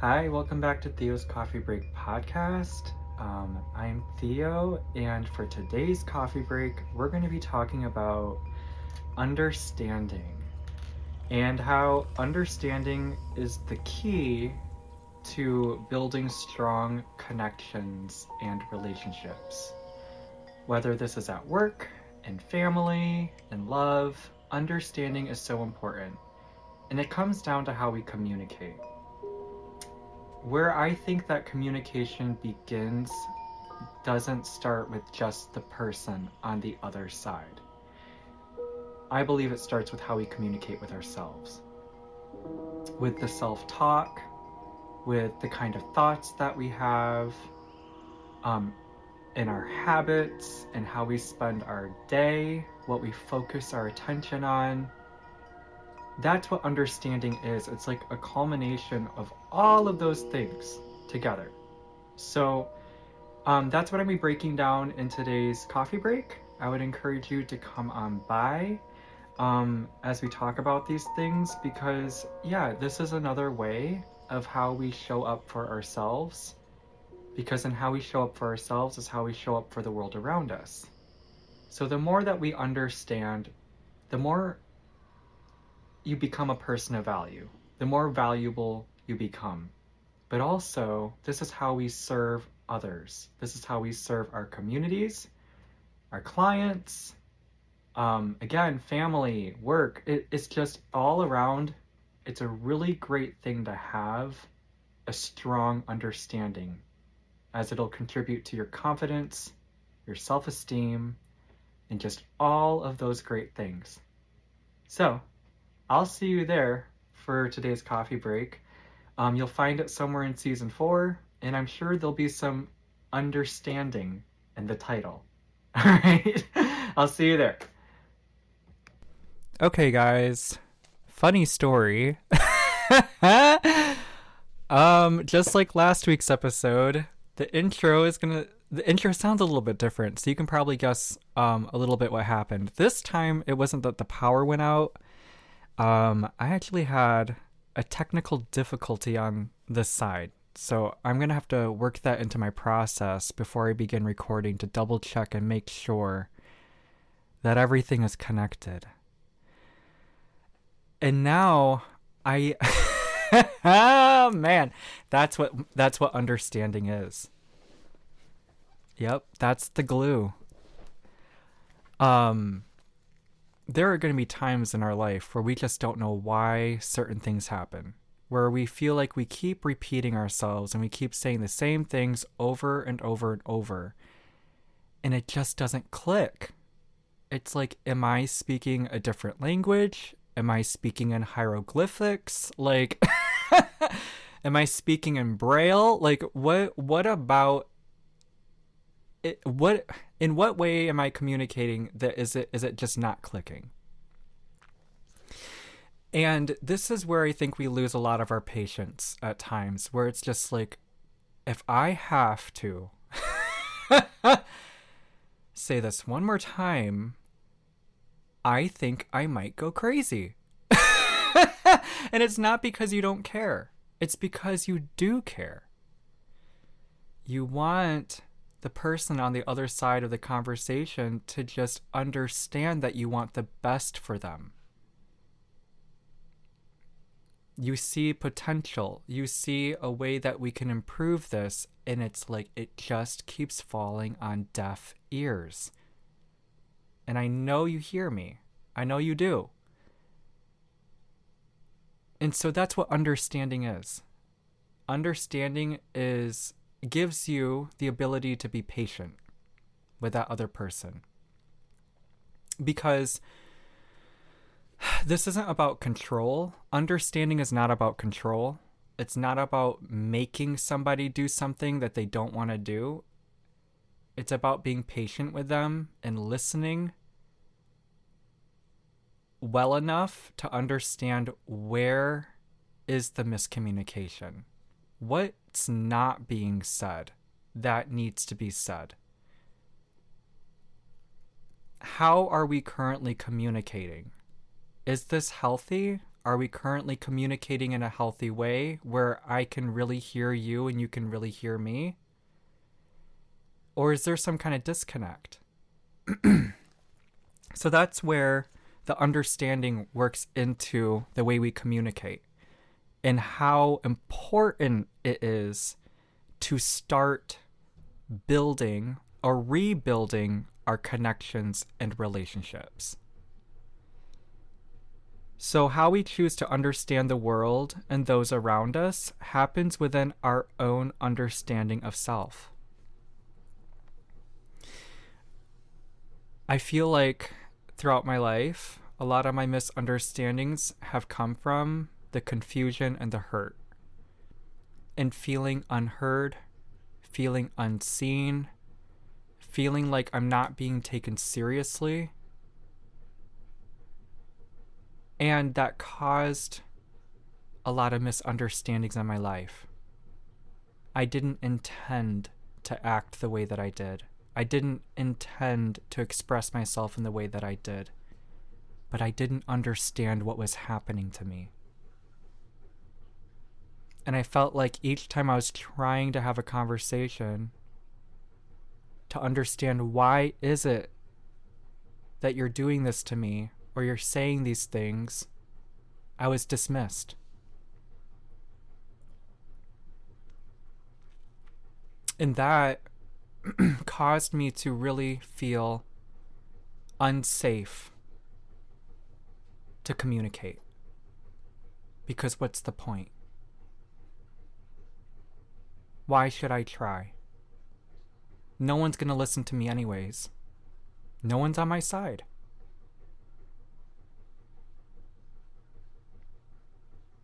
Hi, welcome back to Theo's Coffee Break podcast. I'm Theo, and for today's coffee break, we're going to be talking about understanding and how understanding is the key to building strong connections and relationships. Whether this is at work, in family, in love, understanding is so important, and it comes down to how we communicate. Where I think that communication begins doesn't start with just the person on the other side. I believe it starts with how we communicate with ourselves, with the self-talk, with the kind of thoughts that we have, in our habits and how we spend our day, what we focus our attention on. That's what understanding is. It's like a culmination of all of those things together. So that's what I'm going to be breaking down in today's coffee break. I would encourage you to come on by as we talk about these things because, yeah, this is another way of how we show up for ourselves. Because in how we show up for ourselves is how we show up for the world around us. So the more that we understand, the more you become a person of value, the more valuable you become. But also, this is how we serve others. This is how we serve our communities, our clients, again, family, work. It's just all around. It's a really great thing to have a strong understanding, as it'll contribute to your confidence, your self-esteem, and just all of those great things. So, I'll see you there for today's coffee break. You'll find it somewhere in season 4, and I'm sure there'll be some understanding in the title. All right, I'll see you there. Okay, guys, funny story. Just like last week's episode, the intro sounds a little bit different, so you can probably guess a little bit what happened. This time, it wasn't that the power went out. I actually had a technical difficulty on this side, so I'm gonna have to work that into my process before I begin recording to double check and make sure that everything is connected. And now I oh man, that's what understanding is. Yep, that's the glue. There are going to be times in our life where we just don't know why certain things happen, where we feel like we keep repeating ourselves and we keep saying the same things over and over and over, and it just doesn't click. It's like, am I speaking a different language? Am I speaking in hieroglyphics? Like, am I speaking in Braille? Like, what about it? In what way am I communicating that is it just not clicking? And this is where I think we lose a lot of our patience at times, where it's just like, if I have to say this one more time, I think I might go crazy. And it's not because you don't care. It's because you do care. You want the person on the other side of the conversation to just understand that you want the best for them. You see potential. You see a way that we can improve this, and it's like it just keeps falling on deaf ears. And I know you hear me. I know you do. And so that's what understanding is. Understanding gives you the ability to be patient with that other person. Because this isn't about control. Understanding is not about control. It's not about making somebody do something that they don't want to do. It's about being patient with them and listening well enough to understand where is the miscommunication. What's not being said that needs to be said? How are we currently communicating? Is this healthy? Are we currently communicating in a healthy way where I can really hear you and you can really hear me? Or is there some kind of disconnect? So that's where the understanding works into the way we communicate and how important it is to start building or rebuilding our connections and relationships. So, how we choose to understand the world and those around us happens within our own understanding of self. I feel like throughout my life, a lot of my misunderstandings have come from the confusion and the hurt, and feeling unheard, feeling unseen, feeling like I'm not being taken seriously. And that caused a lot of misunderstandings in my life. I didn't intend to act the way that I did. I didn't intend to express myself in the way that I did. But I didn't understand what was happening to me. And I felt like each time I was trying to have a conversation to understand why is it that you're doing this to me or you're saying these things, I was dismissed. And that caused me to really feel unsafe to communicate. Because what's the point? Why should I try? No one's going to listen to me anyways. No one's on my side.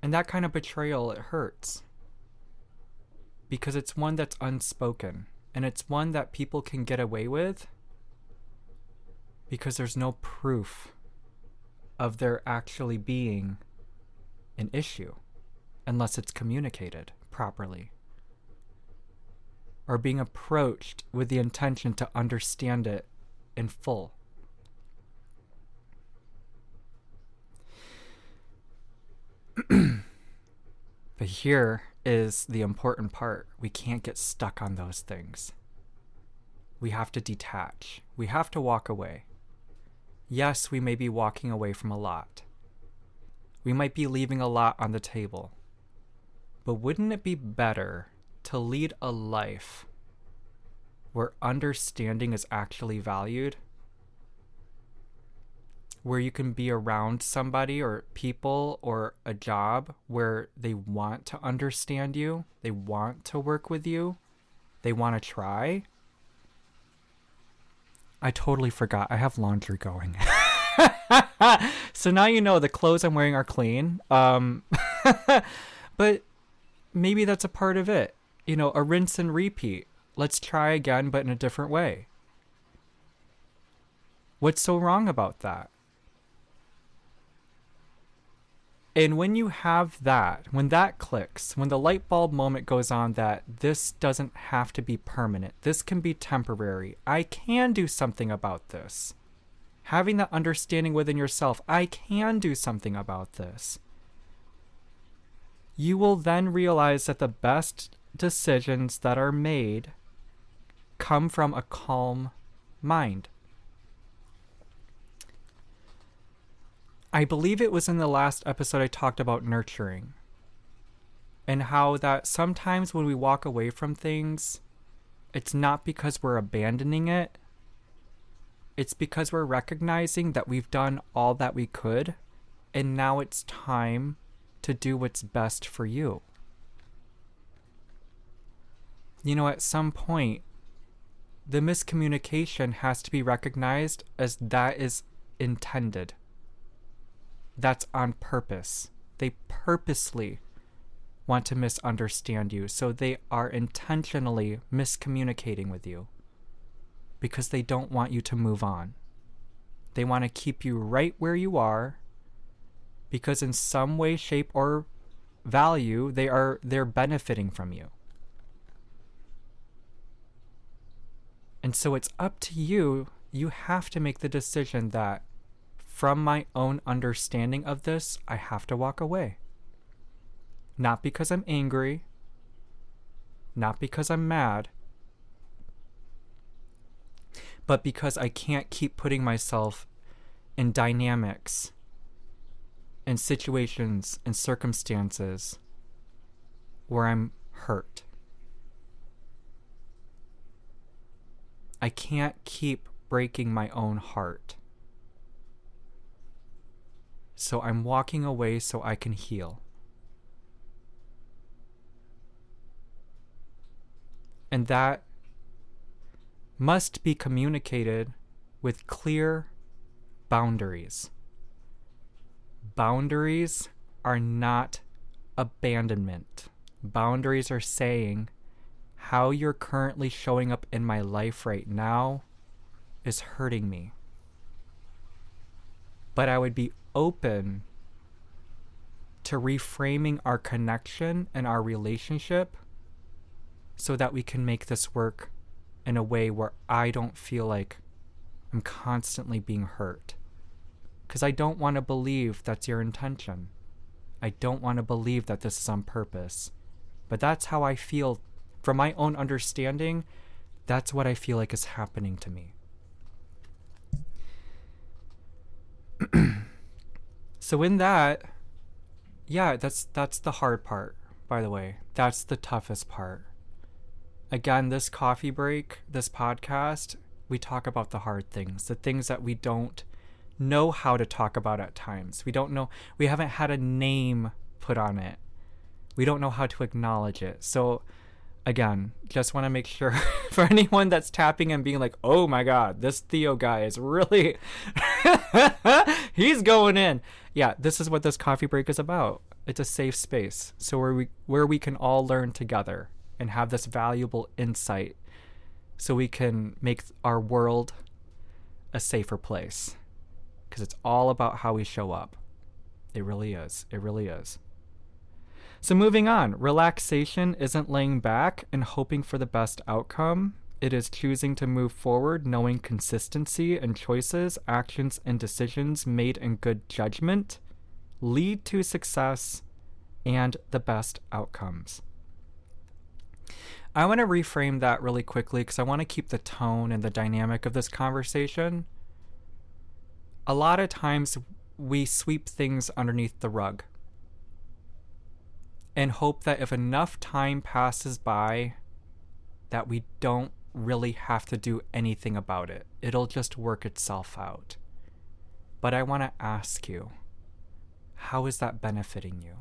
And that kind of betrayal, it hurts. Because it's one that's unspoken. And it's one that people can get away with because there's no proof of there actually being an issue unless it's communicated properly or being approached with the intention to understand it in full. But here is the important part. We can't get stuck on those things. We have to detach. We have to walk away. Yes, we may be walking away from a lot. We might be leaving a lot on the table. But wouldn't it be better to lead a life where understanding is actually valued? Where you can be around somebody or people or a job where they want to understand you, they want to work with you, they want to try. I totally forgot. I have laundry going. So now you know the clothes I'm wearing are clean. But maybe that's a part of it. You know, a rinse and repeat. Let's try again, but in a different way. What's so wrong about that? And when you have that, when that clicks, when the light bulb moment goes on that this doesn't have to be permanent, this can be temporary, I can do something about this. Having that understanding within yourself, I can do something about this. You will then realize that the best decisions that are made come from a calm mind. I believe it was in the last episode I talked about nurturing and how that sometimes when we walk away from things, it's not because we're abandoning it. It's because we're recognizing that we've done all that we could and now it's time to do what's best for you. You know, at some point, the miscommunication has to be recognized as that is intended. That's on purpose. They purposely want to misunderstand you, so they are intentionally miscommunicating with you because they don't want you to move on. They want to keep you right where you are because in some way, shape, or value, they're benefiting from you. And so it's up to you. You have to make the decision that from my own understanding of this, I have to walk away. Not because I'm angry, not because I'm mad, but because I can't keep putting myself in dynamics, in situations, in circumstances where I'm hurt. I can't keep breaking my own heart. So I'm walking away so I can heal. And that must be communicated with clear boundaries. Boundaries are not abandonment. Boundaries are saying how you're currently showing up in my life right now is hurting me. But I would be open to reframing our connection and our relationship so that we can make this work in a way where I don't feel like I'm constantly being hurt. Because I don't want to believe that's your intention. I don't want to believe that this is on purpose. But that's how I feel. From my own understanding, that's what I feel like is happening to me. So in that, yeah, that's the hard part, by the way. That's the toughest part. Again, this coffee break, this podcast, we talk about the hard things, the things that we don't know how to talk about at times. We don't know, we haven't had a name put on it. We don't know how to acknowledge it. So again, just want to make sure for anyone that's tapping and being like, oh my God, this Theo guy is really, he's going in. Yeah, this is what this coffee break is about. It's a safe space. So where we can all learn together and have this valuable insight so we can make our world a safer place. Because it's all about how we show up. It really is. It really is. So moving on, relaxation isn't laying back and hoping for the best outcome. It is choosing to move forward, knowing consistency and choices, actions, and decisions made in good judgment lead to success and the best outcomes. I want to reframe that really quickly because I want to keep the tone and the dynamic of this conversation. A lot of times we sweep things underneath the rug and hope that if enough time passes by that we don't really have to do anything about it. It'll just work itself out. But I want to ask you, how is that benefiting you?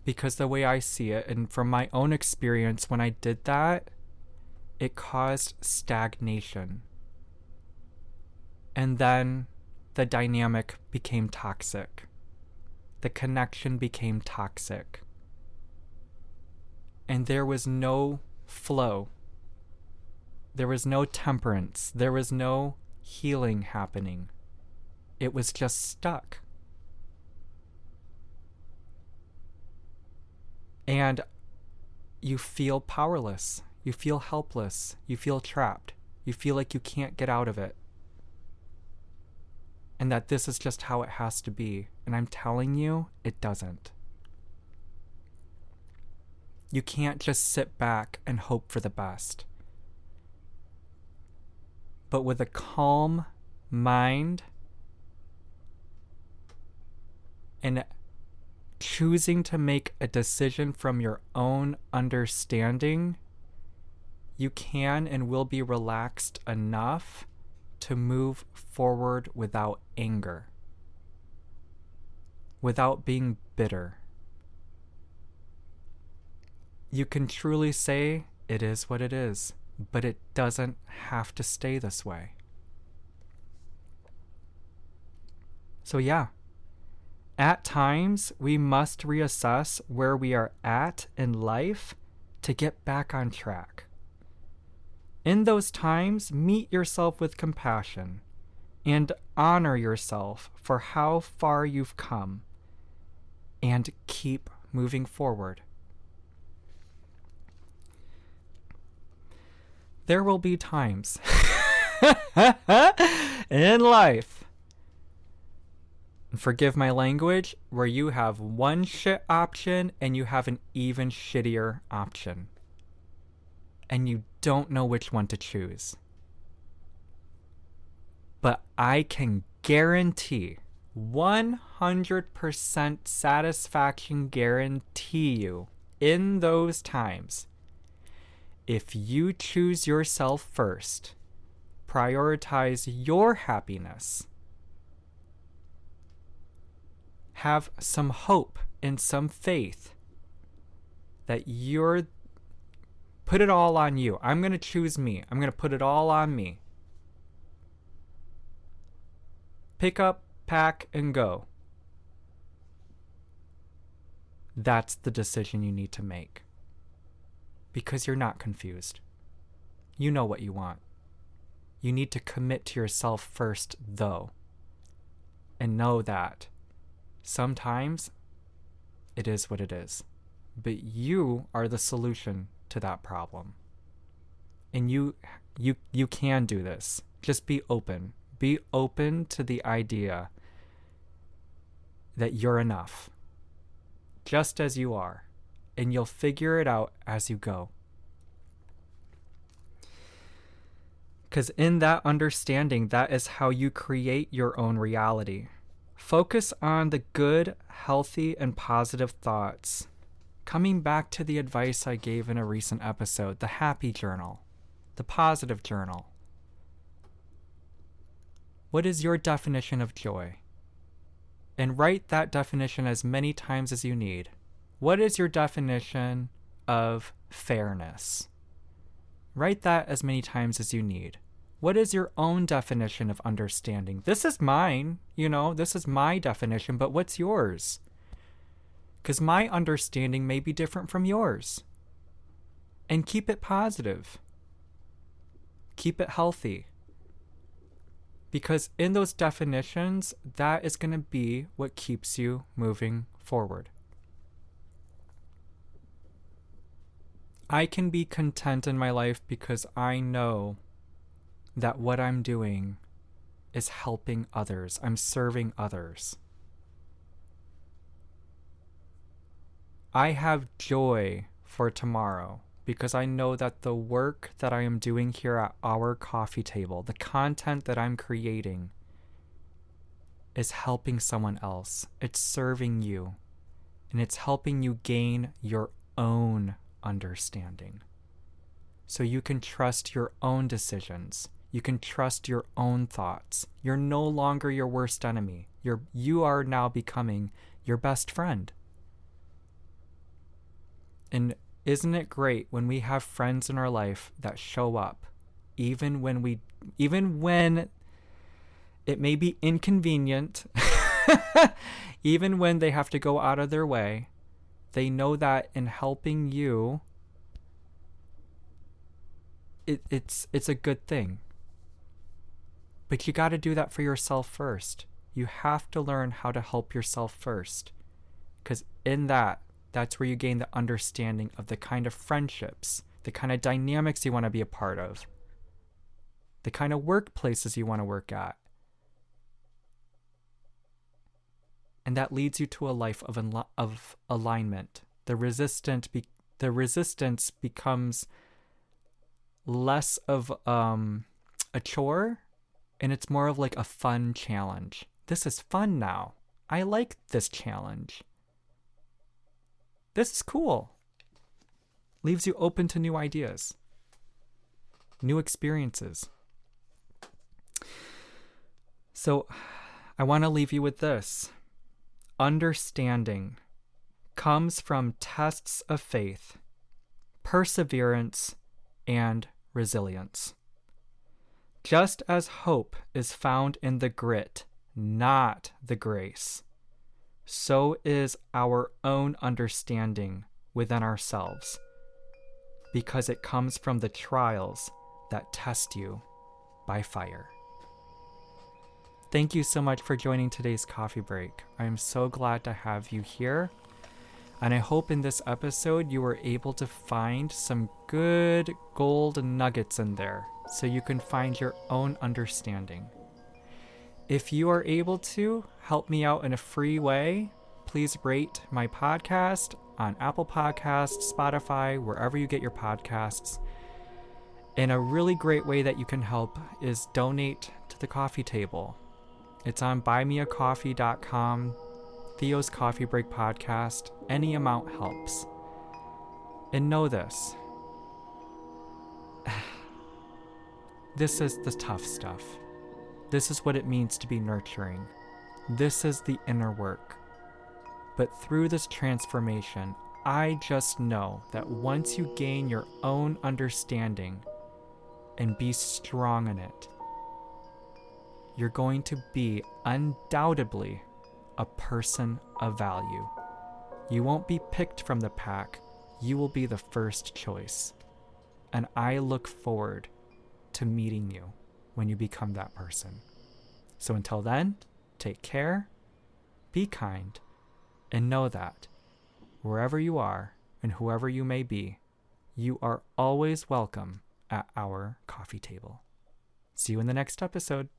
Because the way I see it, and from my own experience when I did that, it caused stagnation. And then the dynamic became toxic. The connection became toxic. And there was no flow. There was no temperance. There was no healing happening. It was just stuck. And you feel powerless. You feel helpless. You feel trapped. You feel like you can't get out of it. And that this is just how it has to be. And I'm telling you, it doesn't. You can't just sit back and hope for the best. But with a calm mind and choosing to make a decision from your own understanding, you can and will be relaxed enough to move forward without anger, without being bitter. You can truly say it is what it is, but it doesn't have to stay this way. So yeah, at times we must reassess where we are at in life to get back on track. In those times, meet yourself with compassion and honor yourself for how far you've come and keep moving forward. There will be times in life. Forgive my language, where you have one shit option and you have an even shittier option. And you don't know which one to choose. But I can guarantee, 100% satisfaction guarantee you, in those times, if you choose yourself first, prioritize your happiness, have some hope and some faith that you're, put it all on you. I'm going to choose me. I'm going to put it all on me. Pick up, pack, and go. That's the decision you need to make. Because you're not confused. You know what you want. You need to commit to yourself first, though. And know that sometimes it is what it is. But you are the solution to that problem. And you can do this. Just be open. Be open to the idea that you're enough. Just as you are. And you'll figure it out as you go. Because in that understanding, that is how you create your own reality. Focus on the good, healthy, and positive thoughts. Coming back to the advice I gave in a recent episode, the happy journal, the positive journal. What is your definition of joy? And write that definition as many times as you need. What is your definition of fairness? Write that as many times as you need. What is your own definition of understanding? This is mine, this is my definition, but what's yours? Because my understanding may be different from yours. And keep it positive. Keep it healthy. Because in those definitions, that is going to be what keeps you moving forward. I can be content in my life because I know that what I'm doing is helping others. I'm serving others. I have joy for tomorrow because I know that the work that I am doing here at our coffee table, the content that I'm creating, is helping someone else. It's serving you. And it's helping you gain your own understanding. So you can trust your own decisions. You can trust your own thoughts. You're no longer your worst enemy. You are now becoming your best friend. And isn't it great when we have friends in our life that show up, even when it may be inconvenient, even when they have to go out of their way, they know that in helping you, it's a good thing. But you got to do that for yourself first. You have to learn how to help yourself first. Because in that's where you gain the understanding of the kind of friendships, the kind of dynamics you want to be a part of, the kind of workplaces you want to work at. And that leads you to a life of alignment. The resistance becomes less of a chore, and it's more of like a fun challenge. This is fun now. I like this challenge. This is cool. Leaves you open to new ideas, new experiences. So I want to leave you with this. Understanding comes from tests of faith, perseverance, and resilience. Just as hope is found in the grit, not the grace, so is our own understanding within ourselves, because it comes from the trials that test you by fire. Thank you so much for joining today's coffee break. I am so glad to have you here. And I hope in this episode you were able to find some good gold nuggets in there. so you can find your own understanding. If you are able to help me out in a free way, please rate my podcast on Apple Podcasts, Spotify, wherever you get your podcasts. And a really great way that you can help is donate to the coffee table. It's on buymeacoffee.com, Theo's Coffee Break Podcast. Any amount helps. And know this. This is the tough stuff. This is what it means to be nurturing. This is the inner work. But through this transformation, I just know that once you gain your own understanding and be strong in it, you're going to be undoubtedly a person of value. You won't be picked from the pack. You will be the first choice. And I look forward to meeting you when you become that person. So until then, take care, be kind, and know that wherever you are and whoever you may be, you are always welcome at our coffee table. See you in the next episode.